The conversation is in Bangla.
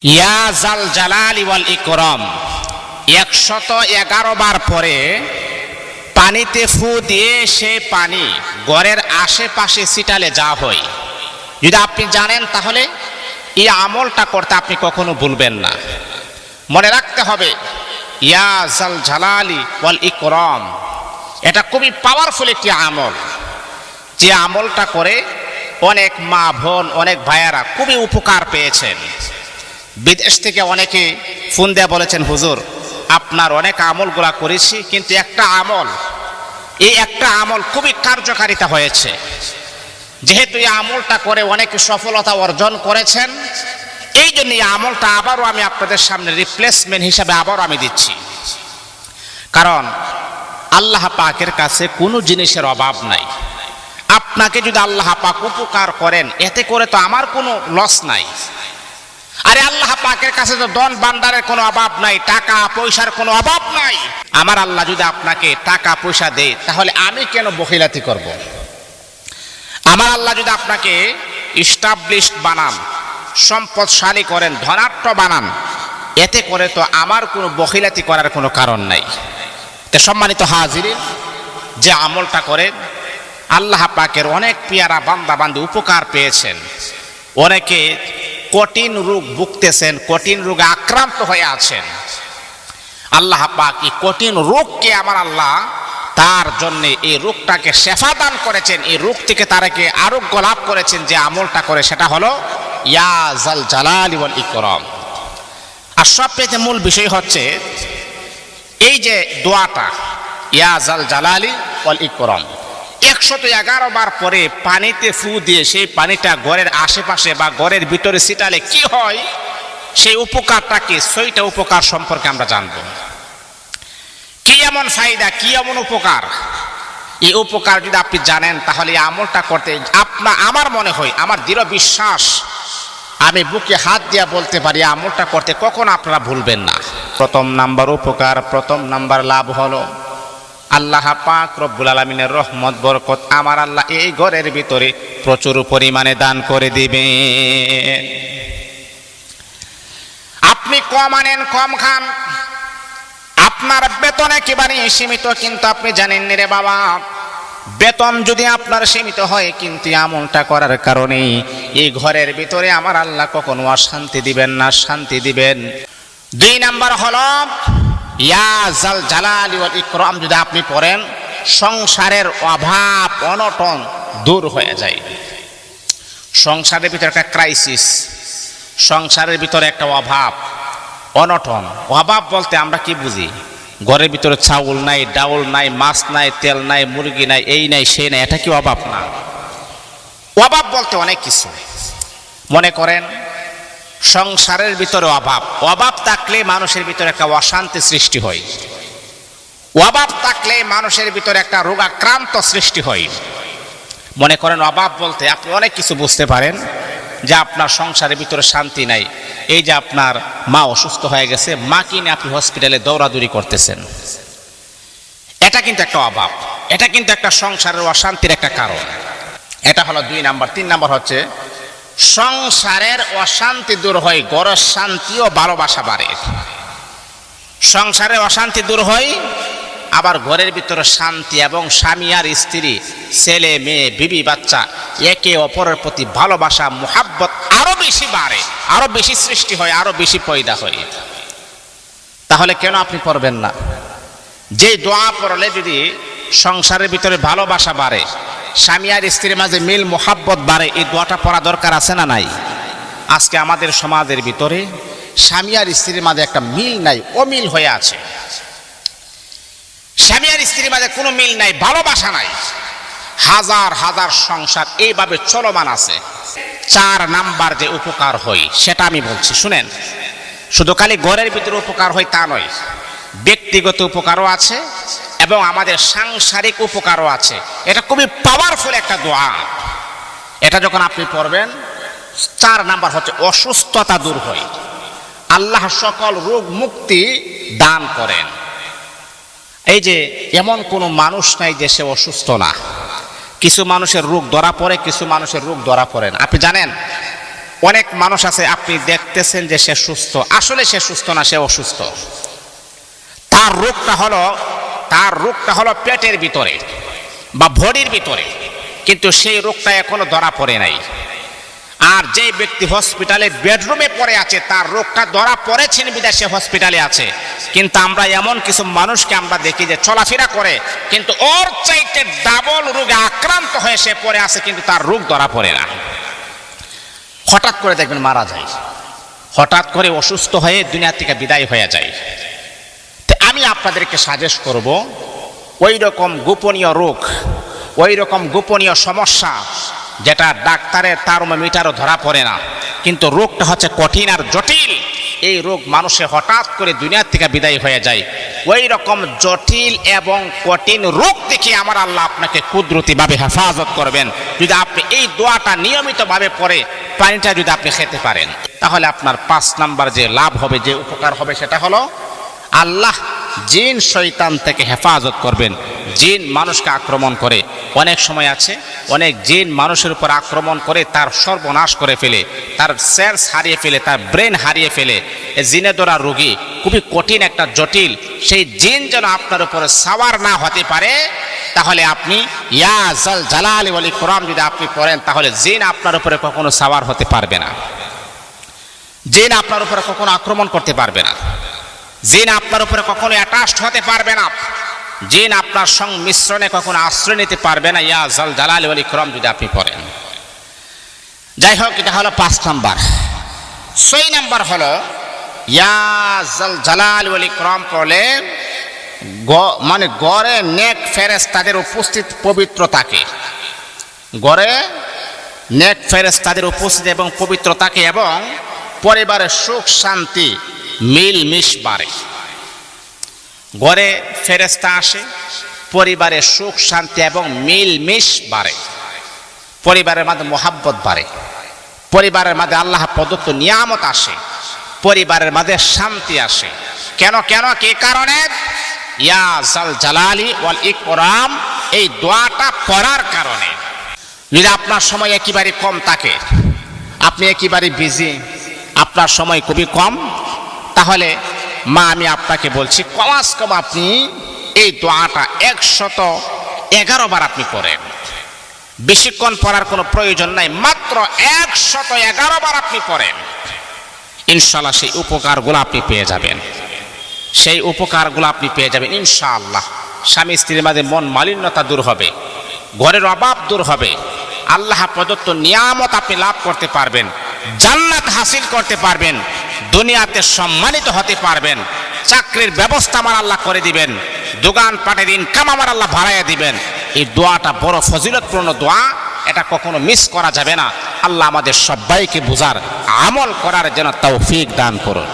ইয়া জাল জালালি ওয়াল ইকরাম 111 বার পরে পানিতে ফু দিয়ে সে পানি ঘরের আশেপাশে ছিটালে যা হয়, যদি আপনি জানেন তাহলে এই আমলটা করতে আপনি কখনো ভুলবেন না। মনে রাখতে হবে ইয়া জাল জালালি ওয়াল ইকরাম, এটা খুবই পাওয়ারফুল একটি আমল, যে আমলটা করে অনেক মা বোন অনেক ভাইয়ারা খুবই উপকার পেয়েছেন। বিদেশ থেকে অনেকে ফোন দিয়ে বলেছেন, হুজুর আপনার অনেক আমলগুলা করেছি, কিন্তু একটা আমল খুবই কার্যকারিতা হয়েছে। যেহেতু এই আমলটা করে অনেকে সফলতা অর্জন করেছেন, এই জন্য এই আমলটা আবারও আমি আপনাদের সামনে রিপ্লেসমেন্ট হিসাবে আবারও আমি দিচ্ছি। কারণ আল্লাহ পাকের কাছে কোনো জিনিসের অভাব নাই। আপনাকে যদি আল্লাহ পাক উপকার করেন, এতে করে তো আমার কোনো লস নাই। আরে আল্লাহ পাকের কাছে তো ধন ভান্ডারের কোনো অভাব নাই, টাকা পয়সার কোনো অভাব নাই। আমার আল্লাহ যদি আপনাকে টাকা পয়সা দেয়, তাহলে আমি কেন বখিলাতি করব? আমার আল্লাহ যদি আপনাকে ইস্টাবলিশড বানান, সম্পদশালী করেন, ধনাঢ্য বানান, এতে করে তো আমার কোনো বখিলাতি করার কোনো কারণ নাই। তো সম্মানিত হাজিরিন, যে আমলটা করেন আল্লাহ পাকের অনেক পেয়ারা বান্দা বান্দি উপকার পেয়েছেন। অনেকে কঠিন রোগ ভুগতেছেন, কঠিন রোগে আক্রান্ত হয়ে আছেন। আল্লাহ পাক এই কঠিন রোগকে আমার আল্লাহ তার জন্য এই রোগটাকে শেফা দান করেছেন, এই রোগ থেকে তারাকে আরোগ্য লাভ করেছেন। যে আমলটা করে সেটা হলো ইয়া জাল জালালি ওয়াল ইকরাম। আর সবচেয়ে মূল বিষয় হচ্ছে এই যে দোয়াটা ইয়া জাল জালালি ওয়াল ইকরাম 111 বার পরে পানিতে ফু দিয়ে সেই পানিটা ঘরের আশেপাশে বা ঘরের ভিতরে ছিটালে কি হয়, সেই উপকারটা কি, সেইটা উপকার সম্পর্কে আমরা জানব। কি এমন ফায়দা, কি এমন উপকার, এই উপকার যদি আপনি জানেন, তাহলে এই আমলটা করতে আমার মনে হয়, আমার দৃঢ় বিশ্বাস, আমি বুকে হাত দিয়া বলতে পারি, আমলটা করতে কখনো আপনারা ভুলবেন না। প্রথম নাম্বার উপকার, প্রথম নাম্বার লাভ হলো আল্লাহ পাক রব্বুল আলামিনের রহমত বরকত আমার আল্লাহ এই ঘরের ভিতরে প্রচুর পরিমাণে দান করে দিবেন। আপনি কম আনেন, কম খান, আপনার বেতন একেবারে সীমিত, কিন্তু আপনি জানেন রে বাবা, বেতন যদি আপনার সীমিত হয়, কিন্তু আমলটা করার কারণে এই ঘরের ভিতরে আমার আল্লাহ কখনো অশান্তি দিবেন না, শান্তি দিবেন। 2 নাম্বার হলো ইয়া জাল জালালি ওয়াল ইকরাম যদি আপনি পড়েন, সংসারের অভাব অনটন দূর হয়ে যায়। সংসারের ভিতরে একটা ক্রাইসিস, সংসারের ভিতরে একটা অভাব অনটন। অভাব বলতে আমরা কি বুঝি? ঘরের ভিতরে চাউল নাই, ডাউল নাই, মাছ নাই, তেল নাই, মুরগি নাই, এই নাই সেই নাই, এটা কি অভাব না? অভাব বলতে অনেক কিছু। মনে করেন সংসারের ভিতরে অভাব থাকলে মানুষের ভিতরে একটা অশান্তি সৃষ্টি হয়। অভাব থাকলে মানুষের ভিতরে একটা রোগাক্রান্ত সৃষ্টি হয়। মনে করেন অভাব বলতে আপনি অনেক কিছু বুঝতে পারেন, যে আপনার সংসারের ভিতরে শান্তি নাই। এই যে আপনার মা অসুস্থ হয়ে গেছে, মা কিনে আপনি হসপিটালে দৌড়াদৌড়ি করতেছেন, এটা কিন্তু একটা অভাব, এটা কিন্তু একটা সংসারের অশান্তির একটা কারণ। এটা হলো 2 নাম্বার। 3 নাম্বার হচ্ছে সংসারের অশান্তি দূর হয়, ঘরের শান্তি ও ভালোবাসা বাড়ে। সংসারের অশান্তি দূর হয়, আবার ঘরের ভিতরে শান্তি এবং স্বামী আর স্ত্রী, ছেলে মেয়ে, বিবি বাচ্চা, একে অপরের প্রতি ভালোবাসা মুহাব্বত আরো বেশি বাড়ে, আরো বেশি সৃষ্টি হয়, আরো বেশি পয়দা হয়। তাহলে কেন আপনি পড়বেন না? যে দোয়া পড়লে যদি সংসারের ভিতরে ভালোবাসা বাড়ে, স্বামী আর স্ত্রীর মাঝে মিল মুহাব্বত বাড়ে, এই দোয়াটা পড়া দরকার আছে না নাই? আজকে আমাদের সমাজের ভিতরে স্বামী আর স্ত্রীর মাঝে একটা মিল নাই, অমিল হয়ে আছে। স্বামী আর স্ত্রীর মাঝে কোনো মিল নাই, ভালোবাসা নাই, হাজার হাজার সংসার এইভাবে চলমান আছে। 4 নাম্বার যে উপকার হয় সেটা আমি বলছি, শুনেন। শুধু খালি ঘরের ভিতরে উপকার হয় তা নয়, ব্যক্তিগত উপকারও আছে এবং আমাদের সাংসারিক উপকারও আছে। এটা খুবই পাওয়ারফুল একটা দোয়া। এটা যখন আপনি পড়বেন, 4 নাম্বার হচ্ছে অসুস্থতা দূর হয়। আল্লাহ সকল রোগ মুক্তি দান করেন। এই যে এমন কোনো মানুষ নাই যে সে অসুস্থ না। কিছু মানুষের রোগ ধরা পড়ে, কিছু মানুষের রোগ ধরা পড়ে না। আপনি জানেন অনেক মানুষ আছে আপনি দেখতেছেন যে সে সুস্থ, আসলে সে সুস্থ না, সে অসুস্থ। তার রোগটা হলো পেটের ভিতরে বা বডির ভিতরে, কিন্তু সেই রোগটা এখনো ধরা পড়ে নাই। আর যে ব্যক্তি হসপিটালে বেডরুমে পড়ে আছে তার রোগটা ধরা পড়েছেন বিধায় সে হসপিটালে আছে। কিন্তু আমরা এমন কিছু মানুষকে আমরা দেখি যে চলাফেরা করে কিন্তু ওর চাইতে ডাবল রোগে আক্রান্ত হয়ে সে পড়ে আছে, কিন্তু তার রোগ ধরা পড়ে না। হঠাৎ করে দেখবেন মারা যায়, হঠাৎ করে অসুস্থ হয়ে দুনিয়া থেকে বিদায় হয়ে যায়। তো আমি আপনাদেরকে সাজেস্ট করব, ওই রকম গোপনীয় রোগ, ওই রকম গোপনীয় সমস্যা যেটা ডাক্তারের থার্মোমিটারও ধরা পড়ে না, কিন্তু রোগটা হচ্ছে কঠিন আর জটিল, এই রোগ মানুষে হঠাৎ করে দুনিয়া থেকে বিদায় হয়ে যায়। ওই রকম জটিল এবং কঠিন রোগ থেকে আমার আল্লাহ আপনাকে কুদরতিভাবে হেফাজত করবেন যদি আপনি এই দোয়াটা নিয়মিতভাবে পড়ে পানিটা যদি আপনি খেতে পারেন। তাহলে আপনার 5 নাম্বার যে লাভ হবে, যে উপকার হবে, সেটা হলো আল্লাহ জিন শয়তান থেকে হেফাজত করবেন। জিন মানুষকে আক্রমণ করে, অনেক সময় আছে অনেক জিন মানুষের উপর আক্রমণ করে তার সর্বনাশ করে ফেলে, তার সেন্স হারিয়ে ফেলে, তার ব্রেন হারিয়ে ফেলে। এই জিনে ধরা রোগী খুবই কঠিন একটা জটিল, সেই জিন যেন আপনার উপরে সাওয়ার না হতে পারে, তাহলে আপনি ইয়া জাল জালালি ওয়াল ইকরাম যদি আপনি পড়েন তাহলে জিন আপনার উপরে কখনো সাওয়ার হতে পারবে না, জিন আপনার উপরে কখনো আক্রমণ করতে পারবে না, জিন আপনার উপরে কখনো অ্যাটাচড হতে পারবে না, জিন আপনার সংমিশ্রণে কখনো আশ্রয় নিতে পারবে না। ইয়া জাল জালালি ওয়াল ইকরাম যদি আপনি পড়েন। যাই হোক, এটা হলো 5 নাম্বার। 6 নাম্বার হলো ইয়া জাল জালালি ওয়াল ইকরাম পড়লে মানে গড়ে নেক ফেরেশতাদের উপস্থিত পবিত্র থাকে, গড়ে নেক ফেরেশতাদের উপস্থিত এবং পবিত্র থাকে, এবং পরিবারের সুখ শান্তি মিলমিশ বাড়ে। ঘরে ফেরেশতা আসে, পরিবারে সুখ শান্তি এবং মিলমিশ বাড়ে, পরিবারের মধ্যে মোহাব্বত বাড়ে, পরিবারের মধ্যে আল্লাহ প্রদত্ত নিয়ামত আসে, পরিবারের মধ্যে শান্তি আসে। কেন কি কারণে? ইয়া জাল জালালি ওয়াল ইকরাম এই দোয়াটা পড়ার কারণে। যদি আপনার সময় একেবারে কম থাকে, আপনি একেবারে বিজি, আপনার সময় খুবই কম, তাহলে আমি আপনাকে বলছি কমাস কম আপনি এই দোয়াটা 111 বার আপনি পড়েন। বেশিক্ষণ পড়ার কোনো প্রয়োজন নাই, মাত্র 111 বার আপনি পড়েন, ইনশাআল্লাহ সেই উপকারগুলো আপনি পেয়ে যাবেন, সেই উপকারগুলো আপনি পেয়ে যাবেন ইনশাআল্লাহ। স্বামী স্ত্রীর মাঝে মন মালিন্যতা দূর হবে, ঘরের অভাব দূর হবে, আল্লাহ প্রদত্ত নিয়ামত আপনি লাভ করতে পারবেন, জান্নাত হাসিল করতে পারবেন, দুনিয়াতে সম্মানিত হতে পারবেন, চাকরির ব্যবস্থা আমার আল্লাহ করে দিবেন, দোকান পাটের ইনকাম আমার আল্লাহ বাড়াইয়া দিবেন। এই দোয়াটা বড় ফজিলতপূর্ণ দোয়া, এটা কখনো মিস করা যাবে না। আল্লাহ আমাদের সবাইকে বুঝার আমল করার জন্য তৌফিক দান করুন।